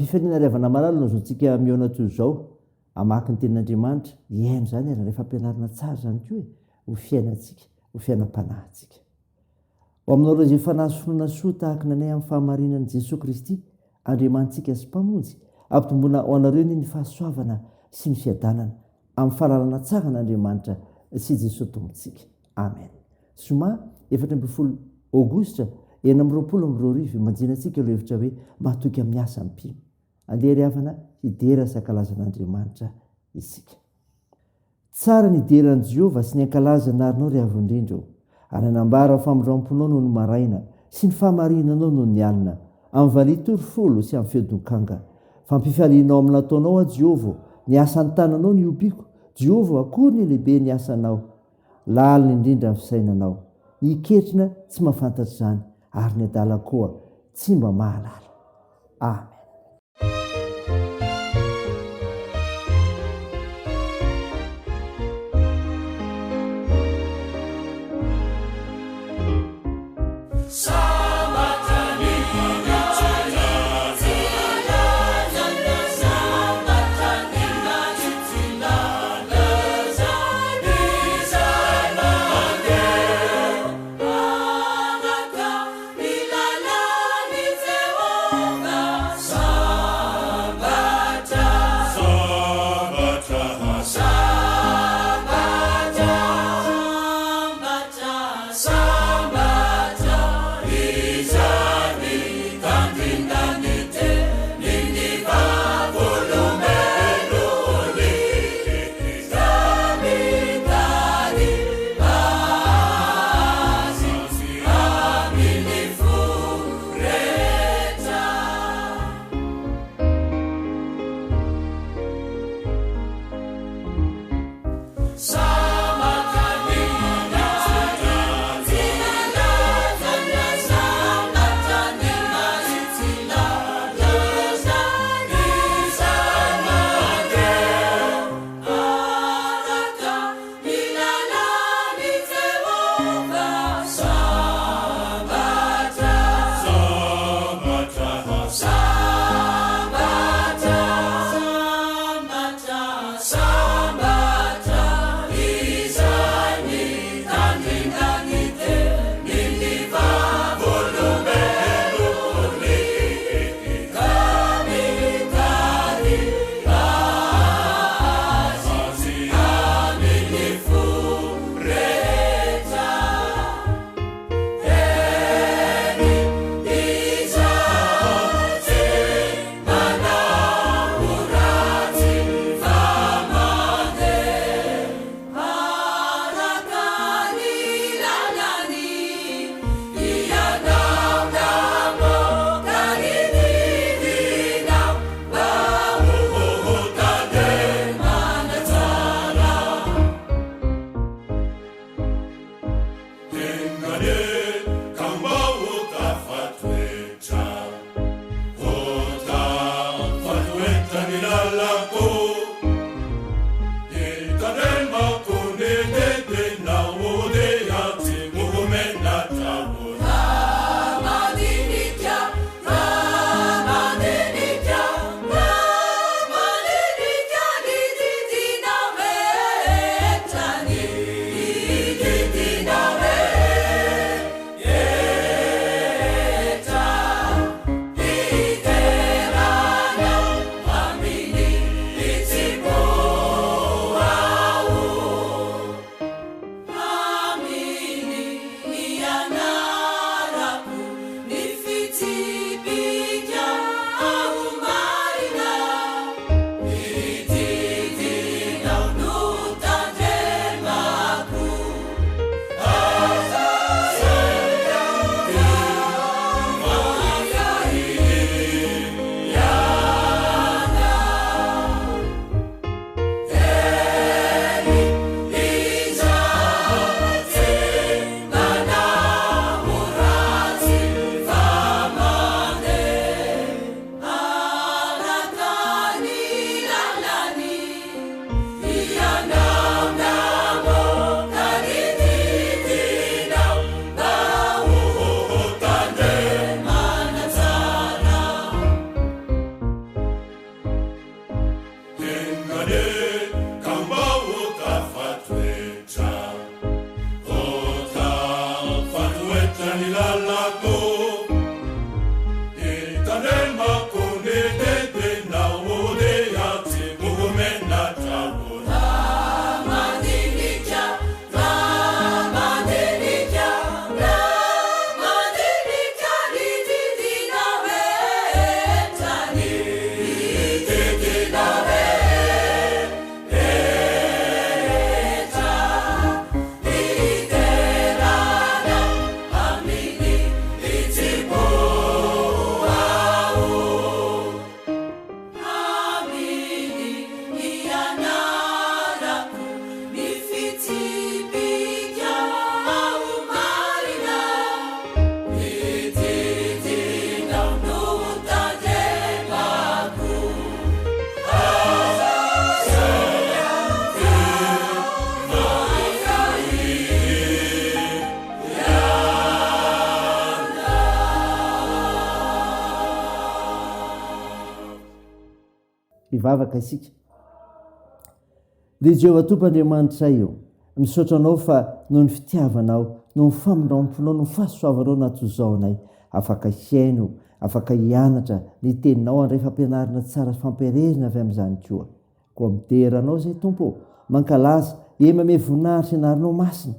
ampifanina malalo no zontsika miona toy zao amaky ny tenin'Andriamanitra iaino zany ary rehefa ampianarana tsara zany koa ho fiainantsika ho fiainam-panahintsika. Ho aminao ireo izay fanahy sonoana soa tahaka nanay amin'ny fahamarinan'i Jesosy Kristy, Andriamantsika sy mpamonjy ampitomboina ho anareo ny fahasoavana sy ny fiadanana amin'ny fahalalana tsara n'Andriamanitra sy Jesosy Tompontsika. Amen. Soma 14 Aogositra 2022 manjinantsika ilay hevitra hoe mahatoky amin'ny asa mpino. Andeha ry havana hidera sy ankalazan'Andriamanitra isika. Tsara ny hideran'i Jehova sy ny ankalazana arinao ry avy indrindra, ary anambara famondram-ponao noho ny maraina sy ny fahamarinanao noho ny alina, amin'ny valitory folo sy amin'ny feodon-kanga. Fampifalianao amin'ny nataonao a Jehova, ny asan'ny tananao ny ompiko. Jehova, akory ny lehibe ny asanao, lalina indrindra ny fisainanao. Hiketrina tsy mahafantatra izany, ary ny adala koa tsy mba mahalala. Amen. So ivavaka isika. Ry Jehovah Tompoandriamanitra io, misaotra anao fa noho ny fitiavanao, noho ny famindraomponao, no fahasoavanao natozao anay, afaka hiaino, afaka hianatra ny teninao andray fampianarana tsara sy fampiarezina avy amin'izany koa. Koa mideranao zay Tompo, mankalaza emame voninahitra ianarinao masina.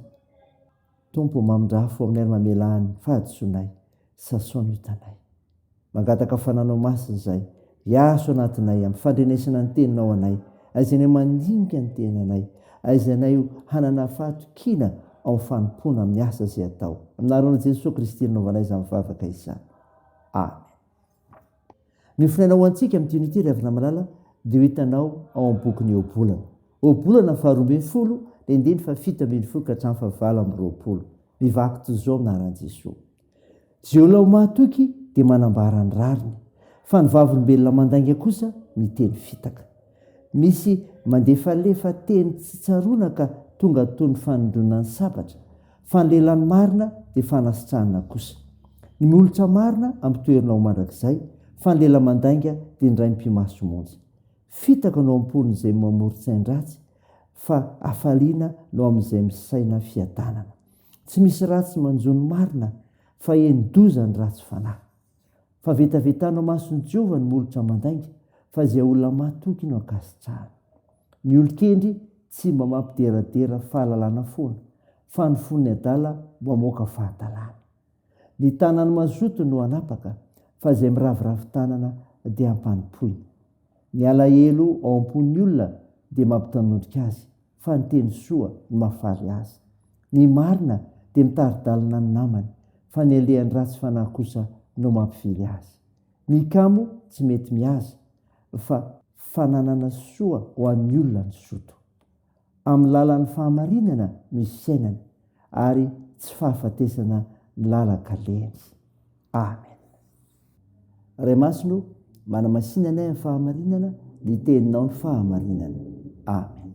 Tompo mamindrafo aminay ary mamelany fahadisoanay, sasoana hitanay. Mangataka fananao masina zay, hiaso anatinay amin'ny fandrenesana ny teninao anay, aizanay mandinika ny tenanay, aizanay hanana fahatokina ao fanompona amin'ny asa izay atao. Amin'anaran'i Jesosy Kristy nanaovanay izany mivavaka izany. Amen. Ny finainao antsika amin'ity nity ry havana malala dia hitanao ao amin'ny bokin'ny Obolana. Obolana 12 dia 7 ka hatramin'ny 9. Mivaky toy izao amin'anaran'i Jesosy. Izay olona mahatoky dia manambara ny rariny, fa ny vavolombelona mandainga kosa miteny fitaka. Misy mandefalefa teny tsy tsaroana ka tonga toy ny fanondronana ny sabatra, fa ny lehilahy marina dia fanasitrahana kosa. Ny molotra marina amin'ny toerinao mandrakizay, fa ny lehilahy mandainga dia ny ray mpimaso monjy. Fitaka no amponiny izay mamoritsain-dratsy, fa afaliana no amin'izay misaina fiadanana. Tsy misy ratsy manjony marina, fa enidoza ny ratsy fanahy. Fa vetavetanao mason'i Jehovah ny molotra mandainga, fa izay olona mahatoky no ankasitrahana. Ny olon-kendry tsy mba mampideradera fahalalana foana, fa ny fonony adala mamoaka fahatalana. Ny tanany mazoto no anapaka, fa izay miravoravo tanana dia ampanipoy. Ny alahelo ao am-pon'ny olona dia mampitanondrika azy, fa ny teny soa no mahafaly azy. Ny marina dia mitaridalina ny namany, fa ny alehan'ny ratsy fanahy kosa no mampifily azy. Ny kamo tsy mety mihaza, fa fananana soa ho an'ny olona ny soto. Amin'ny lalan'ny fahamarinana misy sainany, ary tsy fahafatesana ny lalan-kaleny. Amen. Ray masino, manamasinana anay amin'ny fahamarinana, ny teninao ny fahamarinana. Amen.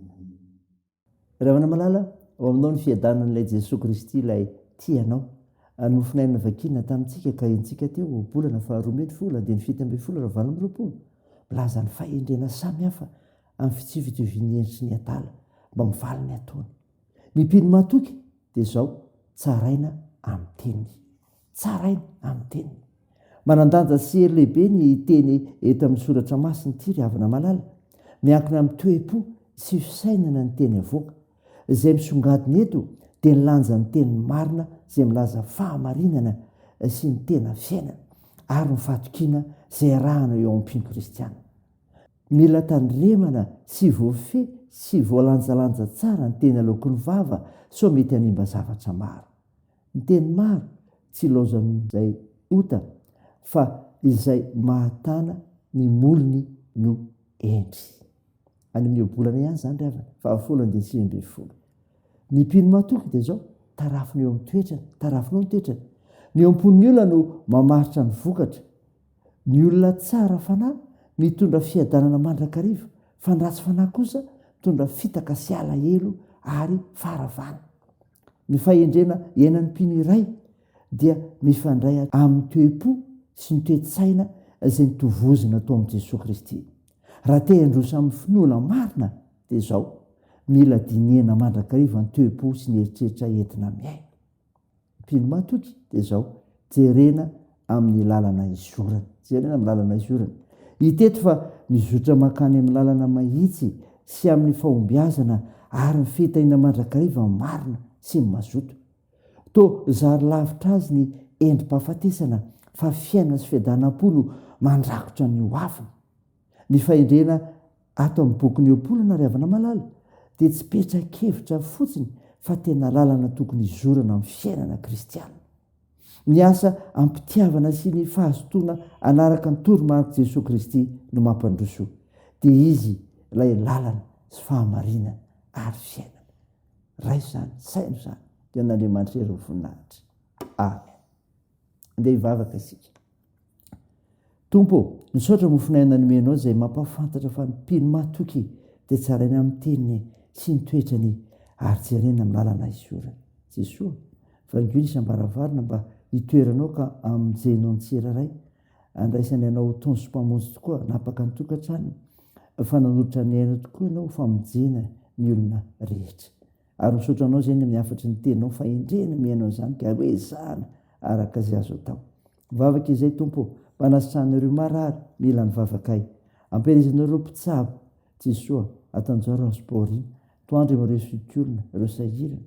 Ray havana malala, ao aminao ny fiadanan'ilay Jesosy Kristy ilay tianao, nofinaina vakina tamintsika ka entsika teo Obolana 12 dia 7 milaza ny fahendrena samy hafa amin'ny fitsivitoviany endritry ny adala mba mivaly ny ataony. Ny mpino mahatoky dia izao, tsaraina amin'ny teniny. Tsaraina amin'ny teniny. Manandanja sy hery lehibe ny teny eto amin'ny soratra masiny ity ry havana malala, miankina amin'ny toe-po sy fisainana ny teny avoaka. Izay misongadina eto dia nilanja ny teny marina izay milaza fahamarinana sy ny tena fiainana ary ny fahatokina izay arahana eo amin'ny mpino kristiana. Mila tandremana sy voafehy sy voalanjalanja tsara ny teny aloky ny vava, so mety hanimba zavatra maro. Ny teny maro tsy laozan'izay ota, fa izay mahatana ny molony no endry. Any amin'ny Obolana ihany izany ry havana 10. Ny mpino mahatoky dia izao, tarafiny eo amin'ny toetrany, tarafinao ny toetrany. Ny eo am-pon'ny olona no mamaritra ny vokatra. Ny olona tsara fanahy mitondra fiadanana mandrakariva, fa ny ratsy fanahy kosa mitondra fitaka sy alahelo ary faharavana. Ny fahendrena iainan'ny mpino iray dia mifandray amin'ny toe-po sy ny toe-tsaina izay nitovozina tao amin'i Jesosy Kristy. Raha te handrosa amin'ny finoana marina dia izao, mila dinihana mandrakariva ny toe-po sy ny eritreritra entina miaina. Mpino mahatoky dia izao, jerena amin'ny lalana izorana. Jerena amin'ny lalana izorana. Hiteto fa mizotra makany amin'ny lalana mahitsy sy amin'ny fahombiazana ary ny fitahiana mandrakariva marina sy ny mazoto. To zary lavitra azy ny endrim-pahafatesana, fa fiaina sy fiadanam-po no mandrakotra ny hoavina. Ny fahendrena ato amin'ny bokin'ny Obolana ry havana malala dia tsy petrakevitra fotsiny, fa tena lalana tokony izorana amin'ny fiainana kristiana. Miasa ampitiavana sy ny fahazotoana anaraka ny toromarika Jesosy Kristy no mampandroso. Dia izy ilay lalana sy fahamarinana ary fiainana. Raiso izany, saino izany, dia n'Andriamanitra ery voninahitra. Amen. Andeha hivavaka isika. Tompo, misaotra mofinaina nomenao izay mampafantatra fa ny mpino mahatoky dia tsaraina amin'ny teniny sy ny toetrany ary jerena amin'ny lalana izorana. Jesosy, vangoina isam-baravarana mba hitoeranao ka amin'izay anao ny tsiraray, andraisany ianao taony sy mpamonjy tokoa, napaka ny tokantranony, fa nanolotra ny aina tokoa ianao famonjena ny olona rehetra. Ary misaotra anao zay ny amin'ny afatry ny teninao fa indrena miainao izany ka hoe zana araka izay azo atao. Vavaka izay Tompo, manasitrahan'ireo marary mila ny vavakay. Ampirizanareo mpitsabo Jesoa atanjaro ny sport toandry ireo fitiolona, ireo sahirana.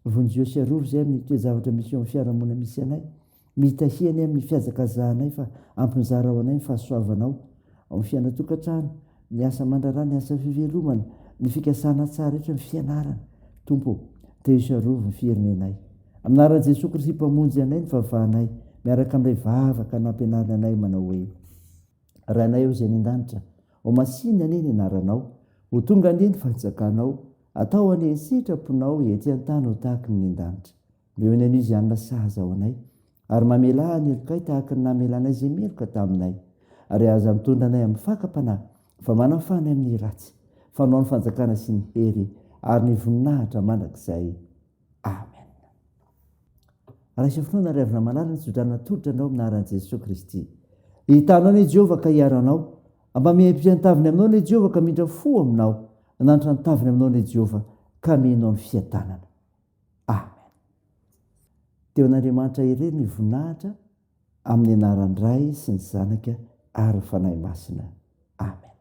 Vonjeo sy arovo zay amin'ny toe-javatra misy eo amin'ny fiarahamonina misy anay. Mitahiany amin'ny fiazakazahanay fa ampinjara ao anay ny fahasoavanao ao amin'ny fiainatokantrano, ny asa mandrarà, ny asa fivelomana, ny fikasana tsara rehetra ny fianarana. Tompo, teo sy arovo ny fierinay. Aminaran'i Jesosy Kristy mpamonjy anay ny vavahanay, miaraka amin'ilay vavaka nampianarina anay manao hoe: raha anay eo izay an-danitra, ho masiny anie ny anaranao, ho tonga anie ny fanjakanao, atao anie ny sitraponao ety an-tany ho tahaka ny an-danitra. Meo ny an'izy anona sahaza ao anay, ary mamela ny elokay tahaka ny namelanay izay meloka taminay. Ary aza mitondra anay amin'ny fakam-panahy, fa manafany amin'ny ratsy, fanao ny fanjakana sy ny hery, ary ny voninahitra mandrakizay. Amen. Raha isa finoana ry havana manarina ny zodrana tolotra anao aminaran'i Jesosy Kristy. Hitanao ny Jehovah ka hiaranao, ampameham-pia ny taviny aminao ny Jehovah ka mindra fo aminao, nanitra ny taviny aminao ny Jehovah ka mihinao ny fiadanana. Amen. Teo an'Andriamanitra irery ny voninahitra amin'ny anaran'ny Ray sy ny Zanaka ary ny fanahy masina. Amen.